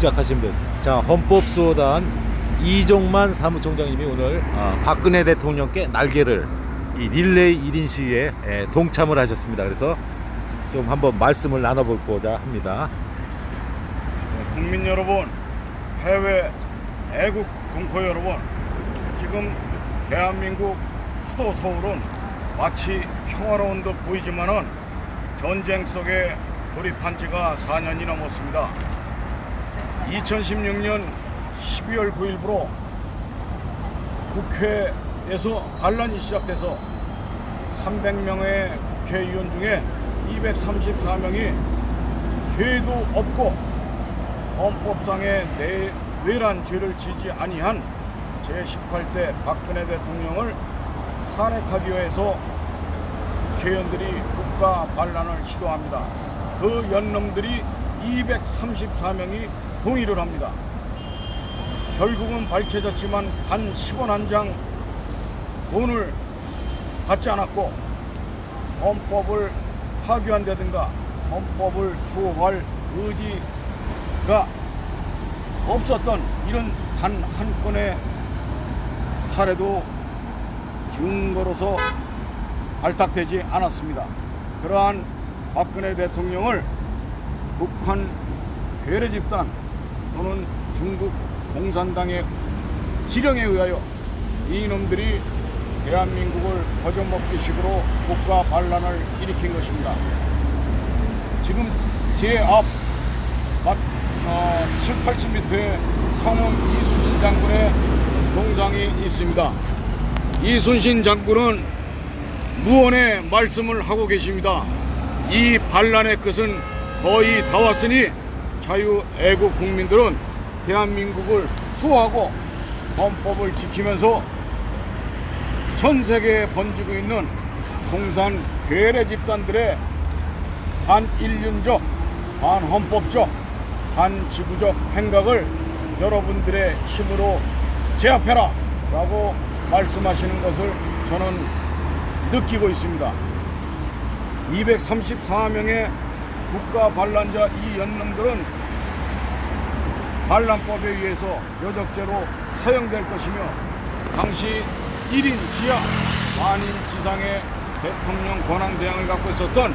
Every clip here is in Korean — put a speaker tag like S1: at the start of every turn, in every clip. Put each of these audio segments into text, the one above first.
S1: 시작하신 분, 자, 헌법수호단 이종만 사무총장님이 오늘 박근혜 대통령께 날개를 이 릴레이 1인 시위에 동참을 하셨습니다. 그래서 좀 한번 말씀을 나눠볼고자 합니다.
S2: 국민 여러분, 해외 애국 동포 여러분, 지금 대한민국 수도 서울은 마치 평화로운 듯 보이지만은 전쟁 속에 돌입한 지가 4년이 넘었습니다. 2016년 12월 9일부로 국회에서 반란이 시작돼서 300명의 국회의원 중에 234명이 죄도 없고 헌법상의 내외란 죄를 지지 아니한 제18대 박근혜 대통령을 탄핵하기 위해서 국회의원들이 국가 반란을 시도합니다. 그 연놈들이 234명이 동의를 합니다. 결국은 밝혀졌지만 단 10원 한 장 돈을 받지 않았고 헌법을 파기한다든가 헌법을 수호할 의지가 없었던 이런 단 한 건의 사례도 증거로서 발탁되지 않았습니다. 그러한 박근혜 대통령을 북한 괴뢰 집단 또는 중국 공산당의 지령에 의하여 이놈들이 대한민국을 거저먹기식으로 국가 반란을 일으킨 것입니다. 지금 제 앞 7, 80m에 성원 이순신 장군의 동상이 있습니다. 이순신 장군은 무언의 말씀을 하고 계십니다. 이 반란의 끝은 거의 다 왔으니 자유애국 국민들은 대한민국을 수호하고 헌법을 지키면서 전 세계에 번지고 있는 공산 괴뢰 집단들의 반인륜적, 반헌법적, 반지구적 행각을 여러분들의 힘으로 제압해라 라고 말씀하시는 것을 저는 느끼고 있습니다. 234명의 국가 반란자 이 연놈들은 반란법에 의해서 여적죄로 사형될 것이며 당시 1인 지하 만인 지상의 대통령 권한대항을 갖고 있었던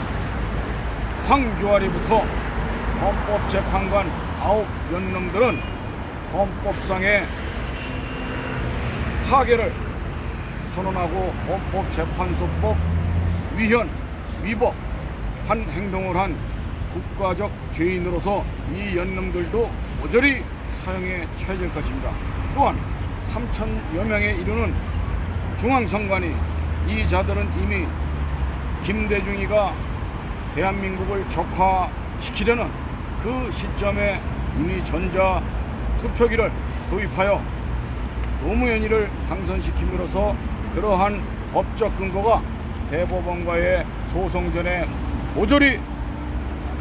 S2: 황교안이부터 헌법재판관 9 연놈들은 헌법상의 파괴를 선언하고 헌법재판소법 위헌, 위법한 행동을 한 국가적 죄인으로서 이 연놈들도 모조리 사형에 처해질 것입니다. 또한 3,000여 명에 이르는 중앙선관위 이 자들은 이미 김대중이가 대한민국을 적화시키려는 그 시점에 이미 전자 투표기를 도입하여 노무현이를 당선시킴으로써 그러한 법적 근거가 대법원과의 소송전에 모조리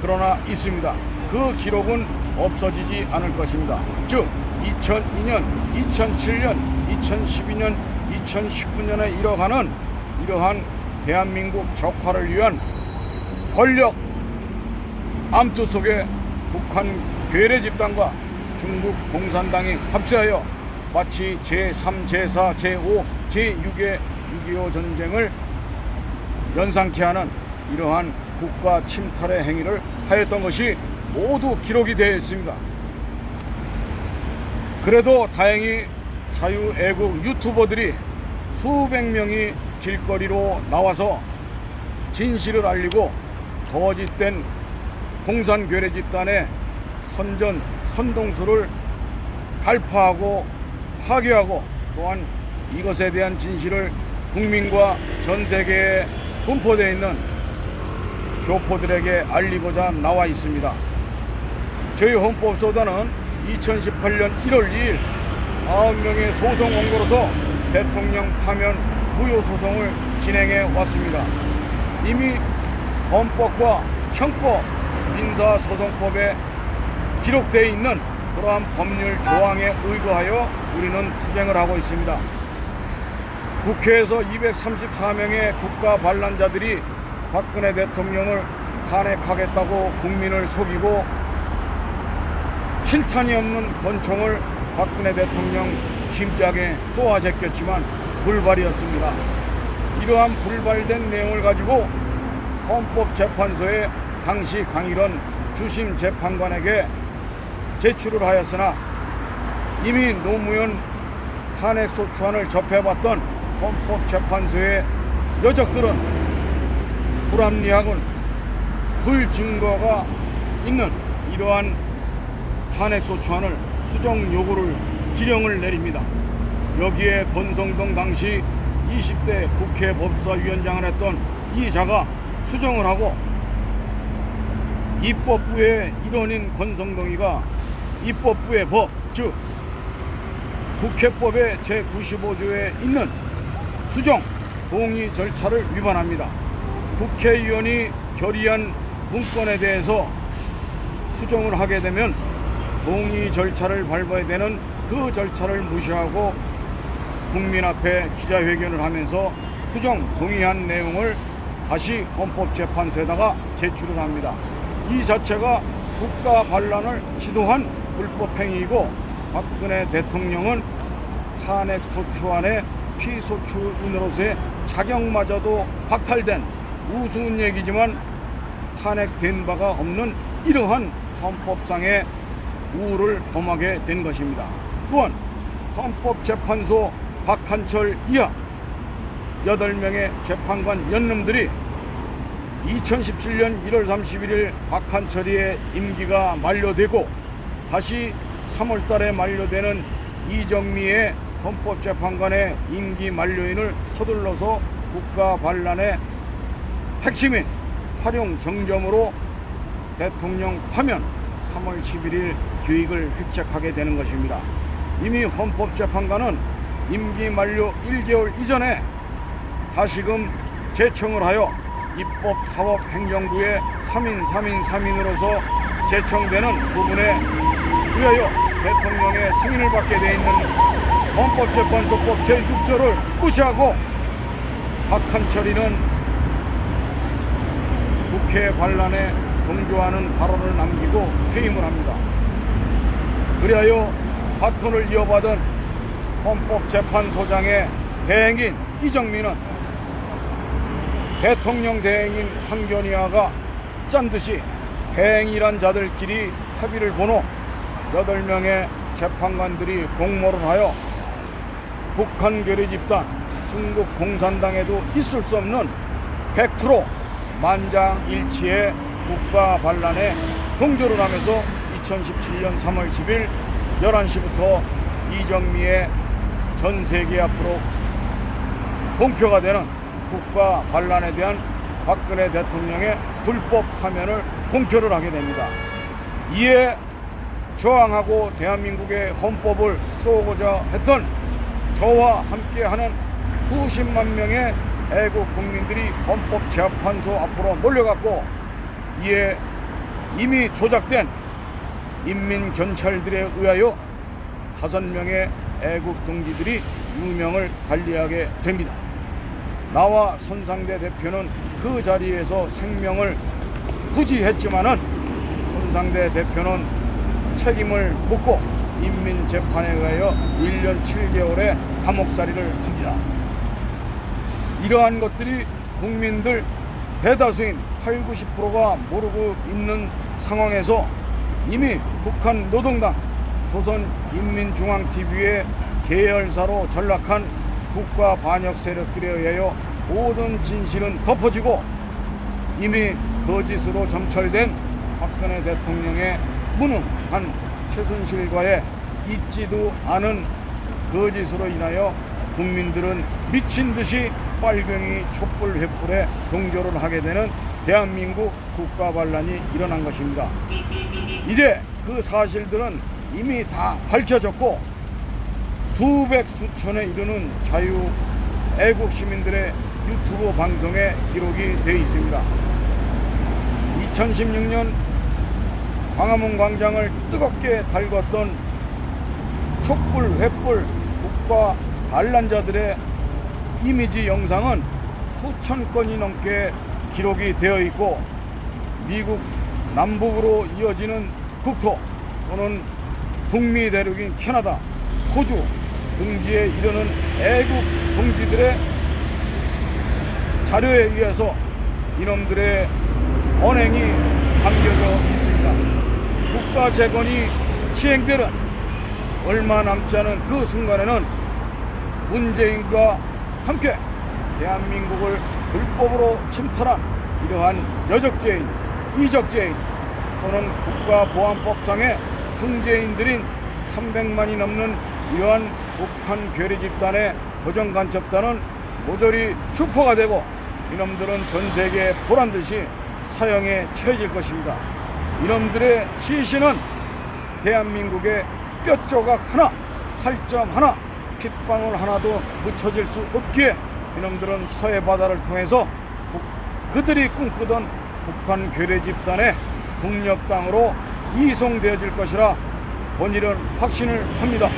S2: 드러나 있습니다. 그 기록은 없어지지 않을 것입니다. 즉 2002년, 2007년, 2012년, 2019년에 이뤄가는 이러한 대한민국 적화를 위한 권력 암투 속에 북한 괴뢰 집단과 중국 공산당이 합세하여 마치 제3, 제4, 제5, 제6의 6.25 전쟁을 연상케 하는 이러한 국가 침탈의 행위를 하였던 것이 모두 기록이 되어 있습니다. 그래도 다행히 자유애국 유튜버들이 수백 명이 길거리로 나와서 진실을 알리고 거짓된 공산괴뢰 집단의 선동수를 갈파하고 파괴하고 또한 이것에 대한 진실을 국민과 전 세계에 분포되어 있는 교포들에게 알리고자 나와 있습니다. 저희 헌법소단은 2018년 1월 2일 90명의 소송 원고로서 대통령 파면 무효 소송을 진행해 왔습니다. 이미 헌법과 형법, 민사소송법에 기록되어 있는 그러한 법률 조항에 의거하여 우리는 투쟁을 하고 있습니다. 국회에서 234명의 국가 반란자들이 박근혜 대통령을 탄핵하겠다고 국민을 속이고 실탄이 없는 권총을 박근혜 대통령 심장에 쏘아 제꼈지만 불발이었습니다. 이러한 불발된 내용을 가지고 헌법재판소에 당시 강일원 주심 재판관에게 제출을 하였으나 이미 노무현 탄핵소추안을 접해봤던 헌법재판소의 여적들은 불합리하군 불증거가 있는 이러한 탄핵소추안을 수정 요구를 지령을 내립니다. 여기에 권성동 당시 20대 국회 법사위원장을 했던 이 자가 수정을 하고 입법부의 일원인 권성동이가 입법부의 법, 즉 국회법의 제95조에 있는 수정, 동의 절차를 위반합니다. 국회의원이 결의한 문건에 대해서 수정을 하게 되면 동의 절차를 밟아야 되는 그 절차를 무시하고 국민 앞에 기자회견을 하면서 수정 동의한 내용을 다시 헌법재판소에다가 제출을 합니다. 이 자체가 국가 반란을 시도한 불법행위이고 박근혜 대통령은 탄핵소추안의 피소추인으로서의 자격마저도 박탈된 우스운 얘기지만 탄핵된 바가 없는 이러한 헌법상의 우를 범하게 된 것입니다. 또한 헌법재판소 박한철 이하 8명의 재판관 연놈들이 2017년 1월 31일 박한철이의 임기가 만료되고 다시 3월 달에 만료되는 이정미의 헌법재판관의 임기 만료인을 서둘러서 국가 반란의 핵심인 활용 정점으로 대통령 파면 3월 11일 기획을 획책하게 되는 것입니다. 이미 헌법재판관은 임기 만료 1개월 이전에 다시금 제청을 하여 입법사법행정부의 3인으로서 제청되는 부분에 의하여 대통령의 승인을 받게 돼 있는 헌법재판소법 제6조를 무시하고 박한철이는 국회 반란에 동조하는 발언을 남기고 퇴임을 합니다. 그리하여 바톤을 이어받은 헌법재판소장의 대행인 이정민은 대통령 대행인 황교안이가 짠듯이 대행이란 자들끼리 합의를 보노 8명의 재판관들이 공모를 하여 북한 괴뢰 집단 중국 공산당에도 있을 수 없는 100% 만장일치의 국가 반란에 동조를 하면서 2017년 3월 10일 11시부터 이정미의 전 세계 앞으로 공표가 되는 국가 반란에 대한 박근혜 대통령의 불법 파면을 공표를 하게 됩니다. 이에 저항하고 대한민국의 헌법을 수호하고자 했던 저와 함께하는 수십만 명의 애국 국민들이 헌법재판소 앞으로 몰려갔고 이에 이미 조작된 인민경찰들에 의하여 5명의 애국 동지들이 유명을 달리하게 됩니다. 나와 손상대 대표는 그 자리에서 생명을 부지했지만은 손상대 대표는 책임을 묻고 인민재판에 의하여 1년 7개월의 감옥살이를 합니다. 이러한 것들이 국민들 대다수인 80~90%가 모르고 있는 상황에서 이미 북한 노동당 조선인민중앙TV의 계열사로 전락한 국가 반역 세력들에 의하여 모든 진실은 덮어지고 이미 거짓으로 점철된 박근혜 대통령의 무능한 최순실과의 있지도 않은 거짓으로 인하여 국민들은 미친 듯이 빨갱이 촛불 횃불에 동조를 하게 되는 대한민국 국가 반란이 일어난 것입니다. 이제 그 사실들은 이미 다 밝혀졌고 수백 수천에 이르는 자유 애국 시민들의 유튜브 방송에 기록이 되어 있습니다. 2016년 광화문 광장을 뜨겁게 달궜던 촛불 횃불 국가 반란자들의 이미지 영상은 수천 건이 넘게 기록이 되어 있고 미국 남북으로 이어지는 국토 또는 북미 대륙인 캐나다, 호주 등지에 이르는 애국 동지들의 자료에 의해서 이놈들의 언행이 담겨져 있습니다. 국가 재건이 시행되는 얼마 남지 않은 그 순간에는 문재인과 함께 대한민국을 불법으로 침탈한 이러한 여적죄인, 이적죄인 또는 국가보안법상의 중죄인들인 300만이 넘는 이러한 북한 괴뢰 집단의 고정간첩단은 모조리 추포가 되고 이놈들은 전 세계에 보란듯이 사형에 처해질 것입니다. 이놈들의 시신은 대한민국의 뼈조각 하나, 살점 하나, 핏방울 하나도 묻혀질 수 없기에 이놈들은 서해 바다를 통해서 그들이 꿈꾸던 북한 괴뢰 집단의 국력 땅으로 이송되어질 것이라 본인은 확신을 합니다.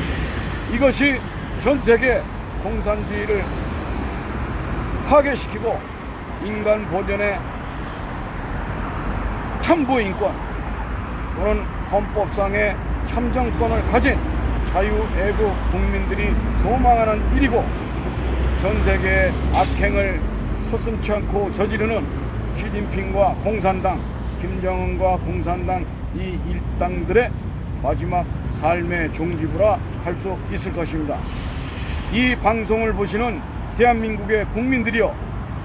S2: 이것이 전 세계 공산주의를 파괴시키고 인간 보존의 천부인권 또는 헌법상의 참정권을 가진 자유애국 국민들이 소망하는 일이고 전 세계의 악행을 서슴지 않고 저지르는 시진핑과 공산당, 김정은과 공산당 이 일당들의 마지막 삶의 종지부라 할 수 있을 것입니다. 이 방송을 보시는 대한민국의 국민들이여,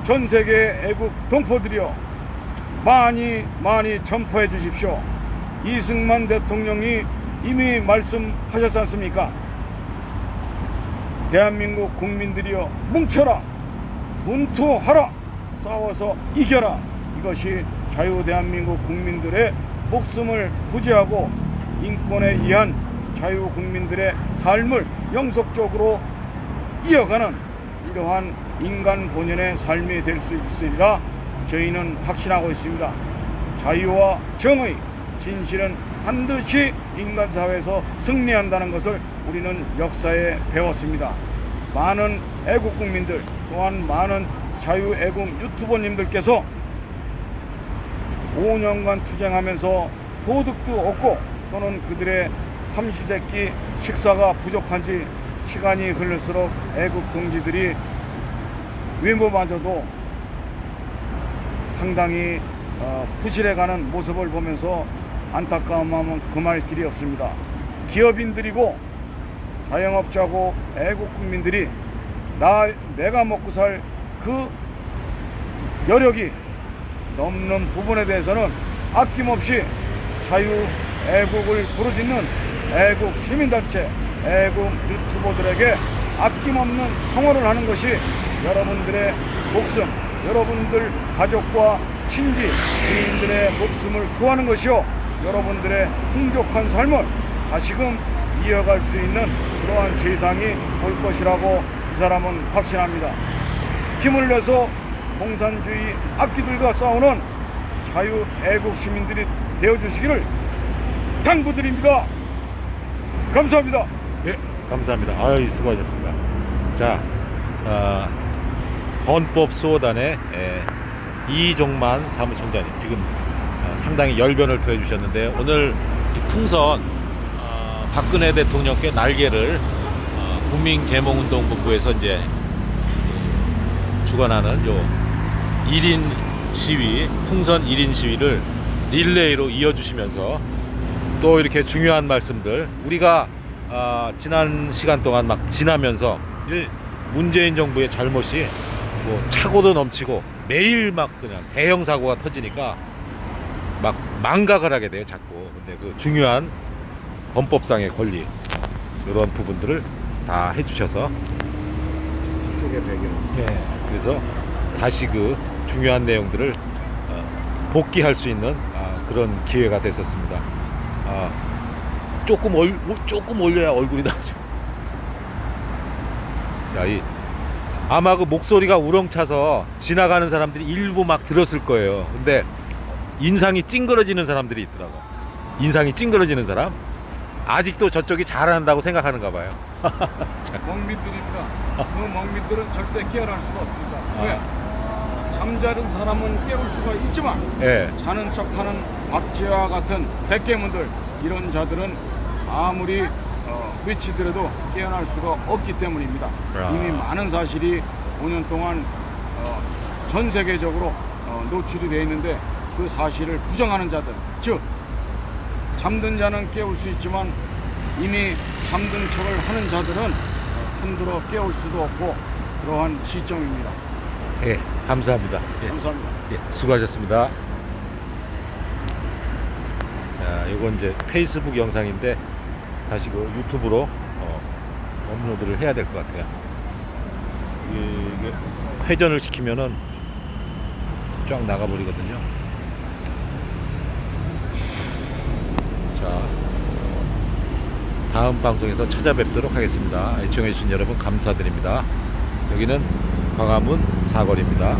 S2: 전 세계의 애국 동포들이여, 많이 전파해 주십시오. 이승만 대통령이 이미 말씀하셨지 않습니까? 대한민국 국민들이여 뭉쳐라, 분투하라, 싸워서 이겨라. 이것이 자유 대한민국 국민들의 목숨을 부지하고 인권에 의한 자유 국민들의 삶을 영속적으로 이어가는 이러한 인간 본연의 삶이 될 수 있으리라 저희는 확신하고 있습니다. 자유와 정의, 진실은 반드시 인간사회에서 승리한다는 것을 우리는 역사에 배웠습니다. 많은 애국국민들 또한 많은 자유애국 유튜버님들께서 5년간 투쟁하면서 소득도 없고 또는 그들의 삼시세끼 식사가 부족한지 시간이 흐를수록 애국 동지들이 외모마저도 상당히 부실해가는 모습을 보면서 안타까움하면 금할 길이 없습니다. 기업인들이고 자영업자고 애국국민들이 내가 먹고 살 그 여력이 넘는 부분에 대해서는 아낌없이 자유 애국을 부르짖는 애국 시민단체, 애국 유튜버들에게 아낌없는 성원을 하는 것이 여러분들의 목숨, 여러분들 가족과 친지, 지인들의 목숨을 구하는 것이요, 여러분들의 풍족한 삶을 다시금 이어갈 수 있는 그러한 세상이 올 것이라고 이 사람은 확신합니다. 힘을 내서 공산주의 악기들과 싸우는 자유 애국 시민들이 되어주시기를 당부드립니다. 감사합니다.
S1: 네, 감사합니다. 아유, 수고하셨습니다. 자, 헌법수호단의 이종만 사무총장님 지금 상당히 열변을 토해 주셨는데, 오늘 이 풍선 박근혜 대통령께 날개를 국민개몽운동본부에서 이제 주관하는 요 1인 시위, 풍선 1인 시위를 릴레이로 이어주시면서 또 이렇게 중요한 말씀들, 우리가 지난 시간 동안 막 지나면서 문재인 정부의 잘못이 뭐 차고도 넘치고 매일 막 그냥 대형 사고가 터지니까 막 망각을 하게 돼요, 자꾸. 근데 그 중요한 헌법상의 권리, 이런 부분들을 다 해주셔서
S2: 뒤쪽의 배경.
S1: 네, 그래서 다시 그 중요한 내용들을 복귀할 수 있는 그런 기회가 됐었습니다. 조금 올려야 얼굴이 나오죠. 자, 아마 그 목소리가 우렁차서 지나가는 사람들이 일부 막 들었을 거예요. 근데 인상이 찡그러지는 사람들이 있더라고. 인상이 찡그러지는 사람, 아직도 저쪽이 잘한다고 생각하는가 봐요.
S2: 먹민들입니다. 그 먹민들은 절대 깨어날 수가 없습니다. 왜? 잠자는 사람은 깨울 수가 있지만
S1: 예.
S2: 자는 척하는 박쥐와 같은 백개문들, 이런 자들은 아무리 외치더라도 깨어날 수가 없기 때문입니다. 이미 많은 사실이 5년 동안 전 세계적으로 노출이 되어 있는데 그 사실을 부정하는 자들, 즉 잠든 자는 깨울 수 있지만 이미 잠든 척을 하는 자들은 흔들어 깨울 수도 없고 그러한 시점입니다.
S1: 예, 감사합니다. 예,
S2: 감사합니다.
S1: 예, 수고하셨습니다. 자, 이건 이제 페이스북 영상인데 다시 그 유튜브로 업로드를 해야 될 것 같아요. 이게 회전을 시키면은 쫙 나가버리거든요. 자, 다음 방송에서 찾아뵙도록 하겠습니다. 시청해주신 여러분 감사드립니다. 여기는 광화문 사거리입니다.